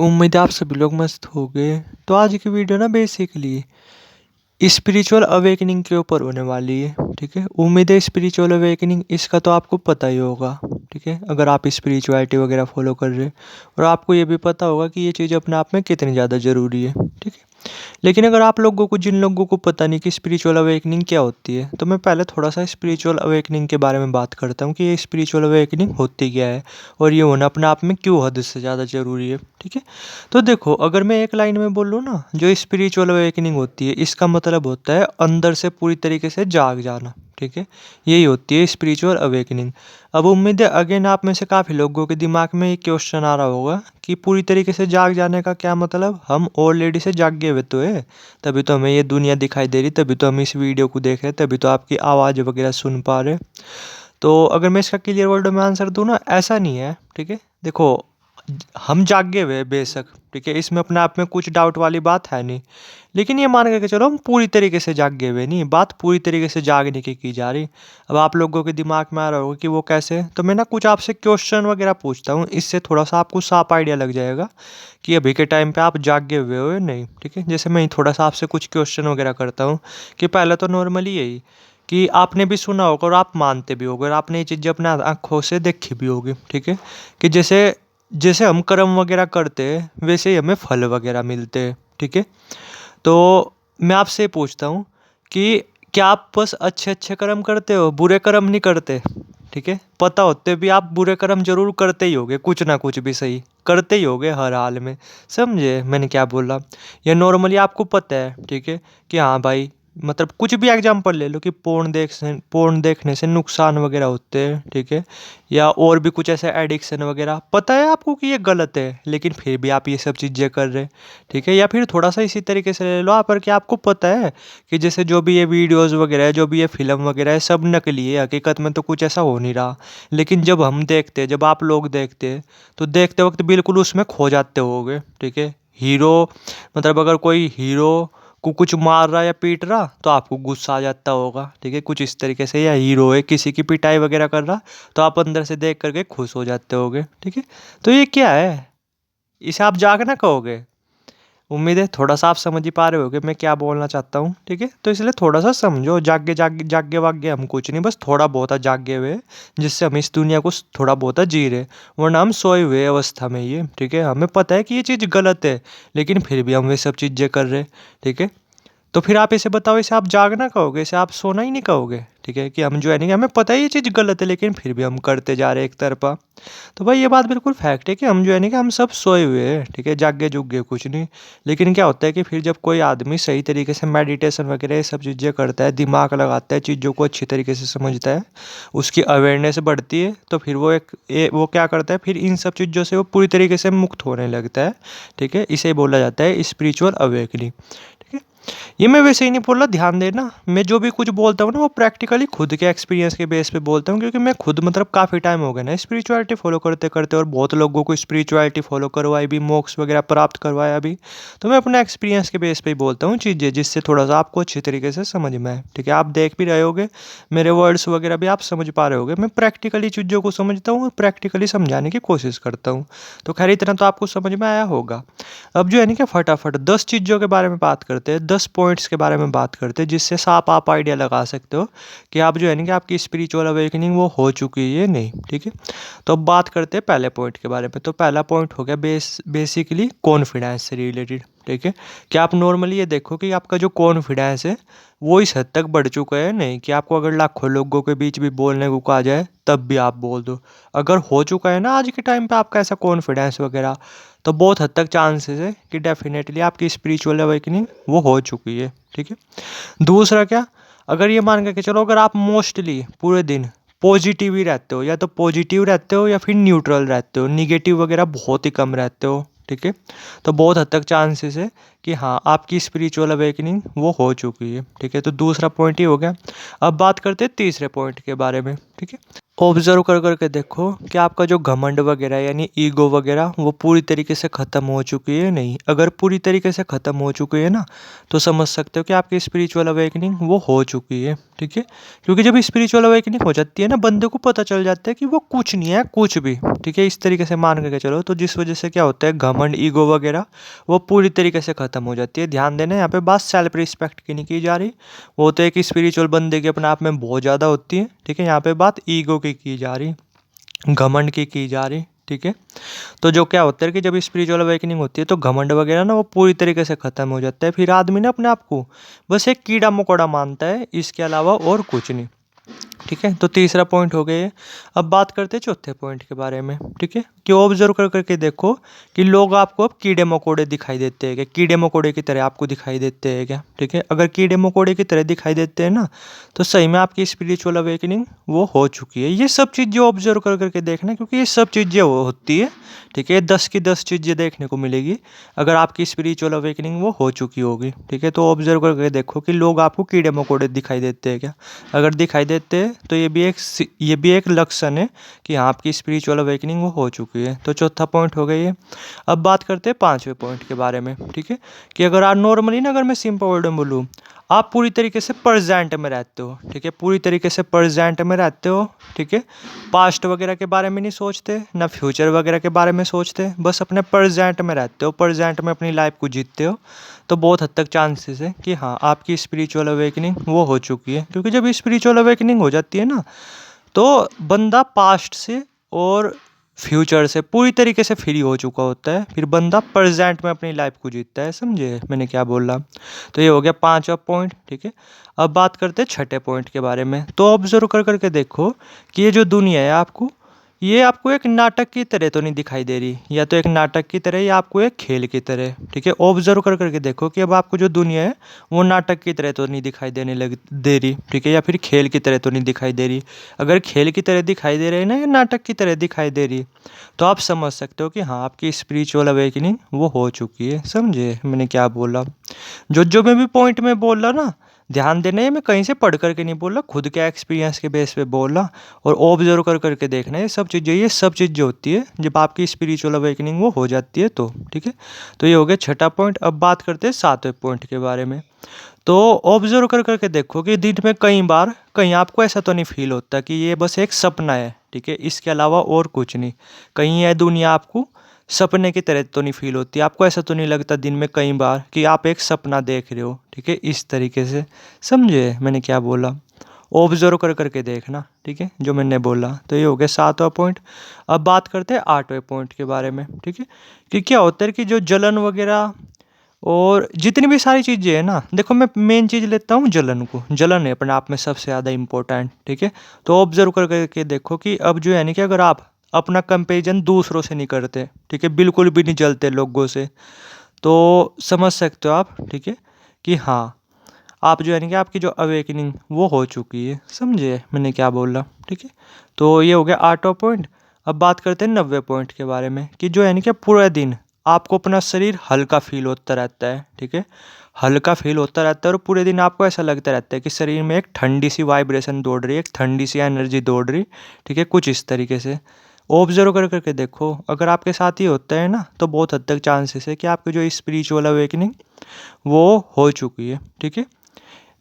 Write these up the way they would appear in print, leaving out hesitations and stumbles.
उम्मीद है आप सभी लोग मस्त हो गए। तो आज की वीडियो ना बेसिकली स्पिरिचुअल अवेकनिंग के ऊपर होने वाली है। ठीक है, उम्मीद है स्पिरिचुअल अवेकनिंग इसका तो आपको पता ही होगा। ठीक है, अगर आप स्पिरिचुअलिटी वगैरह फॉलो कर रहे हैं और आपको ये भी पता होगा कि ये चीज़ अपने आप में कितनी ज़्यादा ज़रूरी है। ठीक है, लेकिन अगर आप लोगों को जिन लोगों को पता नहीं कि स्पिरिचुअल अवेकनिंग क्या होती है, तो मैं पहले थोड़ा सा स्पिरिचुअल अवेकनिंग के बारे में बात करता हूँ कि ये स्पिरिचुअल अवेकनिंग होती क्या है और ये होना अपने आप में क्यों हद से ज़्यादा ज़रूरी है। ठीक है, तो देखो, अगर मैं एक लाइन में बोलूँ ना, जो स्पिरिचुअल अवेकनिंग होती है इसका मतलब होता है अंदर से पूरी तरीके से जाग जाना। ठीक है, यही होती है स्पिरिचुअल अवेकनिंग। अब उम्मीद है अगेन आप में से काफ़ी लोगों के दिमाग में ये क्वेश्चन आ रहा होगा कि पूरी तरीके से जाग जाने का क्या मतलब, हम ऑलरेडी से जागे हुए तो है, तभी तो हमें ये दुनिया दिखाई दे रही, तभी तो हम इस वीडियो को देख रहे, तभी तो आपकी आवाज़ वगैरह सुन पा रहे। तो अगर मैं इसका क्लियर वर्ड में आंसर दूँ ना, ऐसा नहीं है। ठीक है, देखो, हम जागे हुए हैं बेशक। ठीक है, इसमें अपने आप में कुछ डाउट वाली बात है नहीं, लेकिन ये मान के चलो हम पूरी तरीके से जागे हुए नहीं, बात पूरी तरीके से जागने की जा रही। अब आप लोगों के दिमाग में आ रहा होगा कि वो कैसे, तो मैं ना कुछ आपसे क्वेश्चन वगैरह पूछता हूँ, इससे थोड़ा सा आपको साफ आइडिया लग जाएगा कि अभी के टाइम पे आप जागे हुए हो या नहीं। ठीक है, जैसे मैं थोड़ा सा आपसे कुछ क्वेश्चन वगैरह करता हूँ कि पहले तो नॉर्मली यही कि आपने भी सुना होगा और आप मानते भी होगे और आपने ये चीज़ें अपने आँखों से देखी भी होगी। ठीक है, कि जैसे जैसे हम कर्म वगैरह करते हैं वैसे ही हमें फल वगैरह मिलते हैं। ठीक है, तो मैं आपसे पूछता हूँ कि क्या आप बस अच्छे अच्छे कर्म करते हो, बुरे कर्म नहीं करते? ठीक है, पता होते भी आप बुरे कर्म जरूर करते ही होगे, कुछ ना कुछ भी सही करते ही होगे हर हाल में। समझे मैंने क्या बोला? या नॉर्मली आपको पता है, ठीक है, कि हाँ भाई, मतलब कुछ भी एग्जांपल ले लो कि पोर्न देखने से नुकसान वगैरह होते हैं। ठीक है, या और भी कुछ ऐसे एडिक्शन वगैरह, पता है आपको कि ये गलत है, लेकिन फिर भी आप ये सब चीज़ें कर रहे हैं। ठीक है, या फिर थोड़ा सा इसी तरीके से ले लो आप, पर कि आपको पता है कि जैसे जो भी ये वीडियोस वगैरह है, जो भी ये फिल्म वगैरह है, सब नकली है, हकीकत में तो कुछ ऐसा हो नहीं रहा। लेकिन जब हम देखते हैं, जब आप लोग देखते हैं, तो देखते वक्त बिल्कुल उसमें खो जाते होगे। ठीक है, हीरो, मतलब अगर कोई हीरो को कुछ मार रहा या पीट रहा तो आपको गुस्सा आ जाता होगा। ठीक है, कुछ इस तरीके से, या हीरो है किसी की पिटाई वगैरह कर रहा तो आप अंदर से देख करके खुश हो जाते होगे। ठीक है, तो ये क्या है? इसे आप जागना कहोगे? उम्मीद है थोड़ा सा आप समझ ही पा रहे होगे मैं क्या बोलना चाहता हूँ। ठीक है, तो इसलिए थोड़ा सा समझो, जागे जागे जागे वागे हम कुछ नहीं, बस थोड़ा बहुत जागे हुए हैं, जिससे हम इस दुनिया को थोड़ा बहुत जी रहे, वरना हम सोए हुए अवस्था में ही है। ठीक है, हमें पता है कि ये चीज़ गलत है, लेकिन फिर भी हम वे सब चीज़ें कर रहे हैं। ठीक है, तो फिर आप इसे बताओ, इसे आप जागना कहोगे, इसे आप सोना ही नहीं कहोगे? ठीक है, कि हम जो है नहीं, हमें पता है ये चीज़ गलत है, लेकिन फिर भी हम करते जा रहे हैं एक तरफा। तो भाई ये बात बिल्कुल फैक्ट है कि हम जो है ना, कि हम सब सोए हुए हैं। ठीक है, जागे जुगे कुछ नहीं। लेकिन क्या होता है कि फिर जब कोई आदमी सही तरीके से मेडिटेशन वगैरह ये सब चीज़ें करता है, दिमाग लगाता है, चीज़ों को अच्छी तरीके से समझता है, उसकी अवेयरनेस बढ़ती है, तो फिर वो क्या करता है, फिर इन सब चीज़ों से वो पूरी तरीके से मुक्त होने लगता है। ठीक है, इसे बोला जाता है स्पिरिचुअल अवेकनिंग। ठीक है, ये मैं वैसे ही नहीं बोल रहा, ध्यान देना, मैं जो भी कुछ बोलता हूँ ना वो प्रैक्टिकली खुद के एक्सपीरियंस के बेस पे बोलता हूँ, क्योंकि मैं खुद मतलब काफ़ी टाइम हो गया ना स्पिरिचुअलिटी फॉलो करते करते, और बहुत लोगों को स्पिरिचुअलिटी फॉलो करवाई भी, मोक्ष वगैरह प्राप्त करवाया भी। तो मैं अपने एक्सपीरियंस के बेस पे ही बोलता हूँ चीज़ें, जिससे थोड़ा सा आपको अच्छी तरीके से समझ में आए। ठीक है, आप देख भी रहे होगे, मेरे वर्ड्स वगैरह भी आप समझ पा रहे होगे, मैं प्रैक्टिकली चीज़ों को समझता हूँ और प्रैक्टिकली समझाने की कोशिश करता हूँ। तो खैर इतना तो आपको समझ में आया होगा। अब जो है ना, कि फटाफट 10 चीज़ों के बारे में बात करते हैं, 10 पॉइंट्स के बारे में बात करते हैं, जिससे साफ आप आइडिया लगा सकते हो कि आप जो है ना, कि आपकी स्पिरिचुअल अवेकनिंग वो हो चुकी है नहीं। ठीक है, तो अब बात करते हैं पहले पॉइंट के बारे में। तो पहला पॉइंट हो गया बेसिकली कॉन्फिडेंस से रिलेटेड। ठीक है, कि आप नॉर्मली ये देखो कि आपका जो कॉन्फिडेंस है वो इस हद तक बढ़ चुका है नहीं, कि आपको अगर लाखों लोगों के बीच भी बोलने को कहा जाए तब भी आप बोल दो। अगर हो चुका है ना आज के टाइम पे आपका ऐसा कॉन्फिडेंस वगैरह, तो बहुत हद तक चांसेस है कि डेफिनेटली आपकी स्पिरिचुअल अवेकनिंग वो हो चुकी है। ठीक है, दूसरा क्या, अगर ये मान के चलो, अगर आप मोस्टली पूरे दिन पॉजिटिव ही रहते हो, या तो पॉजिटिव रहते हो या फिर न्यूट्रल रहते हो, निगेटिव वगैरह बहुत ही कम रहते हो। ठीक है, तो बहुत हद तक चांसेस है कि हाँ आपकी स्पिरिचुअल अवेकनिंग वो हो चुकी है। ठीक है, तो दूसरा पॉइंट ही हो गया। अब बात करते हैं तीसरे पॉइंट के बारे में। ठीक है, ऑब्जर्व कर करके देखो कि आपका जो घमंड वगैरह यानी ईगो वगैरह वो पूरी तरीके से ख़त्म हो चुकी है नहीं। अगर पूरी तरीके से ख़त्म हो चुकी है ना, तो समझ सकते हो कि आपकी स्पिरिचुअल अवेकनिंग वो हो चुकी है, ठीक है। क्योंकि जब स्पिरिचुअल अवेकनिंग हो जाती है ना, बंदे को पता चल जाता है कि वो कुछ नहीं है, कुछ भी, ठीक है। इस तरीके से मान करके चलो, तो जिस वजह से क्या होता है, घमंड ईगो वगैरह वो पूरी तरीके से ख़त्म हो जाती है। ध्यान देना, यहाँ पे बात सेल्फ रिस्पेक्ट की नहीं की जा रही, वो तो एक स्पिरिचुअल बंदे के अपने आप में बहुत ज़्यादा होती है, ठीक है। यहाँ पे बात ईगो की जा रही, घमंड की जा रही, ठीक है। तो जो क्या होता है कि जब स्पिरिचुअल अवेकनिंग होती है तो घमंड वगैरह ना वो पूरी तरीके से ख़त्म हो जाता है। फिर आदमी ना अपने आप को बस एक कीड़ा मकोड़ा मानता है, इसके अलावा और कुछ नहीं, ठीक है। तो तीसरा पॉइंट हो गया। अब बात करते हैं चौथे पॉइंट के बारे में, ठीक है। कि ऑब्जर्व कर करके देखो कि लोग आपको अब कीड़े मकोड़े दिखाई देते हैं क्या, कीड़े मकोड़े की तरह आपको दिखाई देते हैं क्या, ठीक है। अगर कीड़े मकोड़े की तरह दिखाई देते हैं ना, तो सही में आपकी स्पिरिचुअल अवेकनिंग वो हो चुकी है। ये सब चीज़ें ऑब्जर्व कर करके देखना, क्योंकि ये सब चीज़ें वो होती है, ठीक है। 10 की 10 चीज़ें देखने को मिलेगी अगर आपकी स्पिरिचुअल अवेकनिंग वो हो चुकी होगी, ठीक है। तो ऑब्जर्व करके देखो कि लोग आपको कीड़े मकोड़े दिखाई देते हैं क्या। अगर दिखाई देते हैं तो ये भी एक लक्षण है कि हाँ, आपकी स्पिरिचुअल अवेकनिंग वो हो चुकी है। तो चौथा पॉइंट हो गया ये। अब बात करते हैं पांचवें पॉइंट के बारे में, ठीक है। कि अगर आप नॉर्मली ना, अगर मैं सिंपल वर्ड में बोलूँ, आप पूरी तरीके से प्रेजेंट में रहते हो, ठीक है। पूरी तरीके से प्रेजेंट में रहते हो, ठीक है। पास्ट वगैरह के बारे में नहीं सोचते, ना फ्यूचर वगैरह के बारे में सोचते, बस अपने प्रेजेंट में रहते हो, प्रेजेंट में अपनी लाइफ को जीतते हो। तो बहुत हद तक चांसेस है कि हाँ, आपकी स्पिरिचुअल अवेकनिंग वो हो चुकी है। क्योंकि जब स्पिरिचुअल अवेकनिंग हो जाती है ना, तो बंदा पास्ट से और फ्यूचर से पूरी तरीके से फ्री हो चुका होता है। फिर बंदा प्रेजेंट में अपनी लाइफ को जीतता है। समझे मैंने क्या बोला। तो ये हो गया पांचवा पॉइंट, ठीक है। अब बात करते हैं छठे पॉइंट के बारे में। तो ऑब्जर्व कर करके देखो कि ये जो दुनिया है आपको, ये आपको एक नाटक की तरह तो नहीं दिखाई दे रही, या तो एक नाटक की तरह या आपको एक खेल की तरह, ठीक है। ऑब्जर्व कर करके देखो कि अब आपको जो दुनिया है वो नाटक की तरह तो नहीं दिखाई दे रही, ठीक है, या फिर खेल की तरह तो नहीं दिखाई दे रही। अगर खेल की तरह दिखाई दे रही है ना, या नाटक की तरह दिखाई दे रही, तो आप समझ सकते हो कि हाँ, आपकी स्पिरिचुअल अवेकनिंग वो हो चुकी है। समझे मैंने क्या बोला। जो मैं भी पॉइंट में बोल रहा ना, ध्यान देना है, मैं कहीं से पढ़ करके नहीं बोल रहा, खुद के एक्सपीरियंस के बेस पे बोल रहा। और ऑब्जर्व कर करके देखना है ये सब चीज़ें होती है जब आपकी स्पिरिचुअल अवेकनिंग वो हो जाती है तो, ठीक है। तो ये हो गया छठा पॉइंट। अब बात करते हैं सातवें पॉइंट के बारे में। तो ऑब्जर्व कर करके देखो कि दिन में कई बार कहीं आपको ऐसा तो नहीं फील होता कि ये बस एक सपना है, ठीक है, इसके अलावा और कुछ नहीं। कहीं यह दुनिया आपको सपने की तरह तो नहीं फील होती, आपको ऐसा तो नहीं लगता दिन में कई बार कि आप एक सपना देख रहे हो, ठीक है, इस तरीके से। समझे मैंने क्या बोला। ऑब्जर्व कर करके देखना, ठीक है, जो मैंने बोला। तो ये हो गया सातवां पॉइंट। अब बात करते हैं आठवें पॉइंट के बारे में, ठीक है। कि क्या होता है कि जो जलन वगैरह और जितनी भी सारी चीज़ें हैं ना, देखो मैं मेन चीज़ लेता हूँ जलन को। जलन है अपने आप में सबसे ज़्यादा इम्पोर्टेंट, ठीक है। तो ऑब्जर्व कर करके देखो कि अब जो है ना, कि अगर आप अपना कंपेरिजन दूसरों से नहीं करते, ठीक है, बिल्कुल भी नहीं जलते लोगों से, तो समझ सकते हो आप, ठीक है, कि हाँ, आप जो है ना कि आपकी जो अवेकनिंग वो हो चुकी है। समझे मैंने क्या बोला, ठीक है। तो ये हो गया आठवां पॉइंट। अब बात करते हैं 90 पॉइंट के बारे में। कि जो है ना कि पूरा दिन आपको अपना शरीर हल्का फील होता रहता है, ठीक है, हल्का फील होता रहता है। और पूरे दिन आपको ऐसा लगता रहता है कि शरीर में एक ठंडी सी वाइब्रेशन दौड़ रही है, एक ठंडी सी एनर्जी दौड़ रही, ठीक है, कुछ इस तरीके से। ऑब्जर्व कर करके देखो, अगर आपके साथ ही होता है ना, तो बहुत हद तक चांसेस है कि आपकी जो स्पिरिचुअल अवेकनिंग वो हो चुकी है, ठीक है।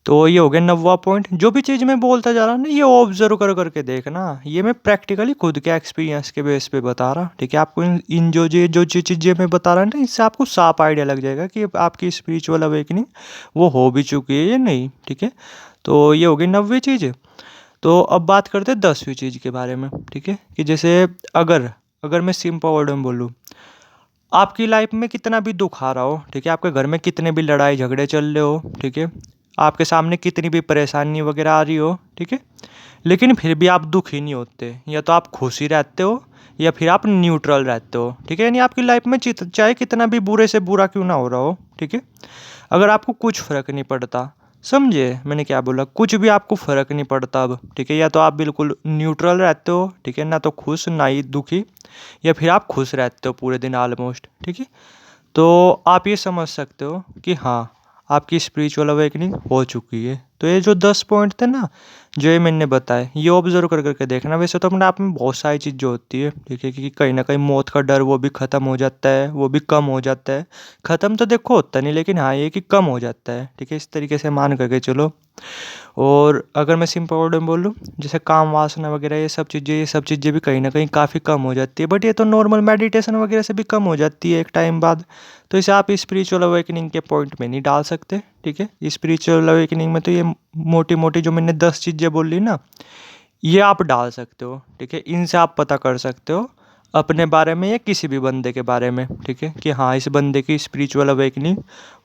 तो ये हो गया 90वां पॉइंट। जो भी चीज़ मैं बोलता जा रहा हूँ ना, ये ऑब्जर्व कर करके देखना। ये मैं प्रैक्टिकली खुद के एक्सपीरियंस के बेस पे बता रहा, ठीक है। आपको इन जो चीज़ें मैं बता रहा हूँ ना, इससे आपको साफ आइडिया लग जाएगा कि आपकी स्पिरिचुअल अवेकनिंग वो हो भी चुकी है या नहीं, ठीक है। तो ये हो गई 90वीं चीज़। तो अब बात करते हैं 10वीं चीज़ के बारे में, ठीक है। कि जैसे अगर अगर मैं सिंपल वर्ड में बोलूँ, आपकी लाइफ में कितना भी दुख आ रहा हो, ठीक है, आपके घर में कितने भी लड़ाई झगड़े चल रहे हो, ठीक है, आपके सामने कितनी भी परेशानी वगैरह आ रही हो, ठीक है, लेकिन फिर भी आप दुखी नहीं होते, या तो आप खुश ही रहते हो या फिर आप न्यूट्रल रहते हो, ठीक है। यानी आपकी लाइफ में चाहे कितना भी बुरे से बुरा क्यों ना हो रहा हो, ठीक है, अगर आपको कुछ फ़र्क नहीं पड़ता। समझे मैंने क्या बोला, कुछ भी आपको फ़र्क नहीं पड़ता अब, ठीक है। या तो आप बिल्कुल न्यूट्रल रहते हो, ठीक है, ना तो खुश ना ही दुखी, या फिर आप खुश रहते हो पूरे दिन ऑलमोस्ट, ठीक है। तो आप ये समझ सकते हो कि हाँ, आपकी स्पिरिचुअल अवेकनिंग हो चुकी है। तो ये जो 10 पॉइंट थे ना, जो ये मैंने बताए, ये ऑब्जर्व कर करके देखना। वैसे तो अपने आप में बहुत सारी चीज़ जो होती है, ठीक है, कि कहीं ना कहीं मौत का डर वो भी ख़त्म हो जाता है, वो भी कम हो जाता है। ख़त्म तो देखो होता नहीं, लेकिन हाँ ये कि कम हो जाता है, ठीक है, इस तरीके से मान करके चलो। और अगर मैं सिंपल वर्ड में बोलूँ, जैसे काम वासना वगैरह ये सब चीज़ें भी कहीं ना कहीं काफ़ी कम हो जाती है, बट ये तो नॉर्मल मेडिटेशन वगैरह से भी कम हो जाती है एक टाइम बाद। तो इसे आप स्पिरिचुअल अवेकनिंग के पॉइंट में नहीं डाल सकते, ठीक है। स्पिरिचुअल अवेकनिंग में तो ये मोटी मोटी जो मैंने 10 चीज़ें बोली ना, ये आप डाल सकते हो, ठीक है। इनसे आप पता कर सकते हो अपने बारे में या किसी भी बंदे के बारे में, ठीक है, कि हाँ इस बंदे की स्पिरिचुअल अवेकनिंग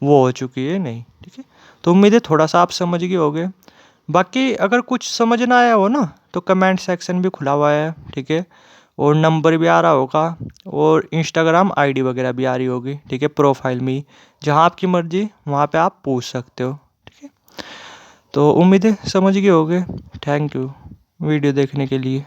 वो हो चुकी है नहीं, ठीक है। तो उम्मीद है थोड़ा सा आप समझ गए होगे। बाकी अगर कुछ समझ ना आया हो ना, तो कमेंट सेक्शन भी खुला हुआ है, ठीक है। और नंबर भी आ रहा होगा, और इंस्टाग्राम आईडी वगैरह भी आ रही होगी, ठीक है, प्रोफाइल में ही। जहाँ आपकी मर्जी वहाँ पे आप पूछ सकते हो, ठीक है। तो उम्मीद है समझ गए होगे। थैंक यू वीडियो देखने के लिए।